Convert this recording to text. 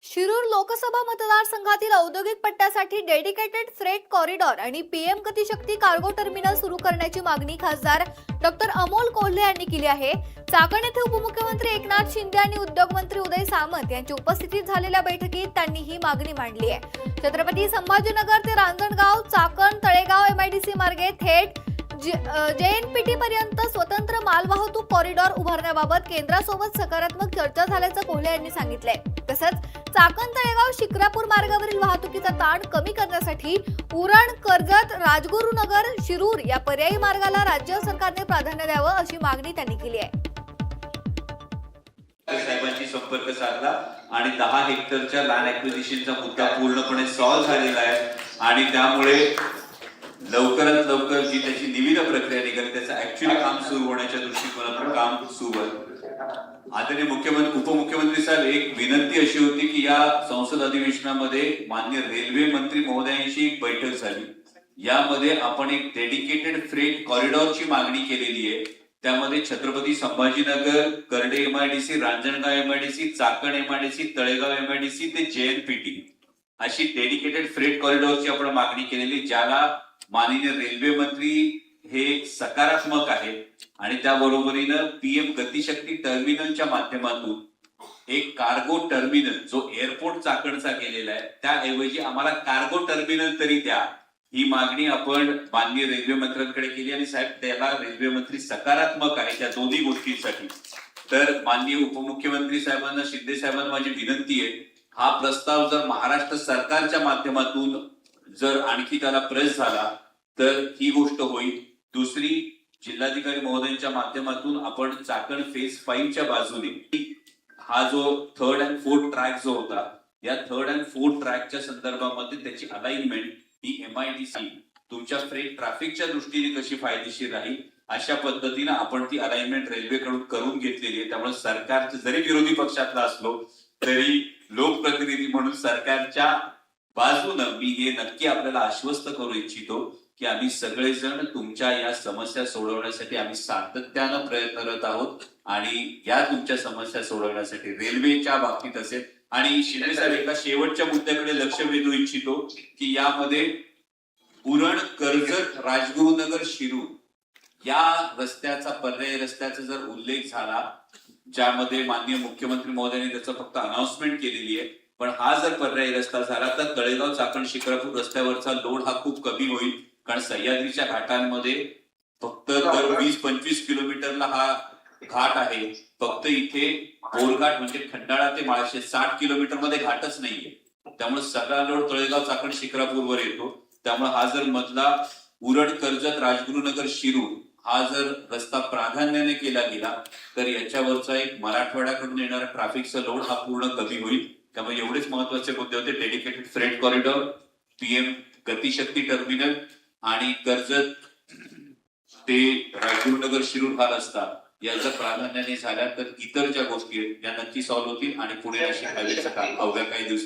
शिरूर लोकसभा मतदारसंघातील औद्योगिक पट्ट्यासाठी dedicated freight corridor आणि पीएम गतिशक्ती कार्गो टर्मिनल सुरू करण्याची मागणी खासदार डॉक्टर अमोल कोल्हे यांनी केली आहे। चाकण येथे उपमुख्यमंत्री एकनाथ शिंदे आणि उद्योग मंत्री उदय सामंत यांच्या उपस्थितीत झालेल्या बैठकीत त्यांनी ही मागणी मांडली आहे। छत्रपती संभाजीनगर ते रांजणगाव, चाकण, तळेगाव एमआयडीसी मार्गे थेट जेएनपीटी पर्यंत स्वतंत्र मालवाहतूक कॉरिडॉर उभारण्याबाबत केंद्रासोबत सकारात्मक चर्चा झाल्याचं कोल्हे यांनी सांगितलंय। तसंच चाकण, तळेगाव, शिक्रापूर मार्गावरील वाहतुकीचा ताण कमी करण्यासाठी उरण, कर्जत, राजगुरुनगर, शिरूर या पर्यायी मार्गाला राज्य सरकारने प्राधान्य द्यावं अशी मागणी त्यांनी केली आहे। साहेबांशी संपर्क साधला आणि 10 हेक्टरच्या लँड ॲक्विजिशनचा मुद्दा पूर्णपणे सॉल्व्ह झालेला आहे आणि त्यामुळे लवकरात लवकर जी त्याची निविदा प्रक्रिया निघाली त्याचं ऍक्च्युअली काम सुरू होण्याच्या दृष्टिकोनातून काम सुरू आहे। आदरणीय मुख्यमंत्री उपमुख्यमंत्री साहेब, एक विनंती अशी होती की या संसद अधिवेशनामध्ये माननीय रेल्वे मंत्री महोदयांची एक बैठक झाली, यामध्ये आपण एक डेडिकेटेड फ्रेट कॉरिडॉरची मागणी केलेली आहे। त्यामध्ये छत्रपती संभाजीनगर, करडे MIDC, Ranjangaon MIDC, Chakan MIDC, Talegaon MIDC ते जेएनपीटी अशी डेडिकेटेड फ्रेट कॉरिडॉरची आपण मागणी केलेली, ज्याला माननीय रेल्वे मंत्री हे सकारात्मक आहे आणि त्याबरोबरीनं पीएम गतिशक्ती टर्मिनलच्या माध्यमातून एक कार्गो टर्मिनल जो एअरपोर्ट चाकणचा केलेला आहे त्याऐवजी आम्हाला कार्गो टर्मिनल तरी द्या, ही मागणी आपण माननीय रेल्वे मंत्र्यांकडे केली आणि साहेब त्याला रेल्वे मंत्री सकारात्मक आहे त्या दोन्ही गोष्टींसाठी। तर माननीय उपमुख्यमंत्री साहेबांना, शिंदे साहेबांना माझी विनंती आहे, हा प्रस्ताव जर महाराष्ट्र सरकारच्या माध्यमातून जर आणखी त्याला प्रेस झाला तर ही गोष्ट होईल। दुसरी, जिल्हाधिकारी महोदयांच्या माध्यमातून आपण चाकण फेज 5 च्या बाजूने हा जो 3rd and 4th ट्रॅक जो होता, या 3rd and 4th ट्रॅकच्या संदर्भामध्ये त्याची अलाइनमेंट ही एमआयडीसी तुमच्या फ्रेट ट्रॅफिकच्या दृष्टीने कशी फायदेशीर राहील अशा पद्धतीने आपण ती अलाइनमेंट रेल्वेकडून करून घेतलेली आहे। त्यामुळे सरकारचे जरी विरोधी पक्षातला असलो तरी लोकप्रतिनिधी म्हणून सरकारच्या बाजूनं मी हे नक्की आपल्याला आश्वस्त करू इच्छितो की आम्ही सगळेजण तुमच्या या समस्या सोडवण्यासाठी आम्ही सातत्यानं प्रयत्नरत आहोत आणि या तुमच्या समस्या सोडवण्यासाठी रेल्वेच्या बाबतीत असेल। आणि शिंदे साहेब, एका शेवटच्या मुद्द्याकडे लक्ष वेधू इच्छितो की यामध्ये उरण, कर्जत, राजगुरुनगर, शिरूर या रस्त्याचा, पर्यायी रस्त्याचा जर उल्लेख झाला, ज्यामध्ये माननीय मुख्यमंत्री महोदयांनी त्याचं फक्त अनाउन्समेंट केलेली आहे, पण हा जर पर्यायी रस्ता झाला तर तळेगाव, चाकण, शिक्रापूर रस्त्यावरचा लोड हा खूप कमी होईल। कारण सह्याद्रीच्या घाटांमध्ये फक्त दर 20-25 किलोमीटरला हा घाट आहे, फक्त इथे बोरघाट म्हणजे खंडाळा ते माळशेज 60 किलोमीटर मध्ये घाटच नाहीये। त्यामुळे सगळा लोड तळेगाव, चाकण, शिक्रापूरवर येतो। त्यामुळे हा जर मधला उरण, कर्जत, राजगुरुनगर, शिरूर हा जर रस्ता प्राधान्याने केला गेला तर याच्यावरचा एक मराठवाड्याकडून येणारा ट्रॅफिकचा लोड हा पूर्ण कमी होईल। त्यामुळे एवढेच महत्वाचे मुद्दे होते, dedicated freight corridor, PM Gatishakti terminal आणि कर्जत ते राजगुरुनगर, शिरूर हा रस्ता याचा प्राधान्याने झाला तर इतर ज्या गोष्टी आहेत त्या नक्की सॉल्व्ह होतील आणि पुढे अशी हायवेचं काम अवघ्या काही दिवस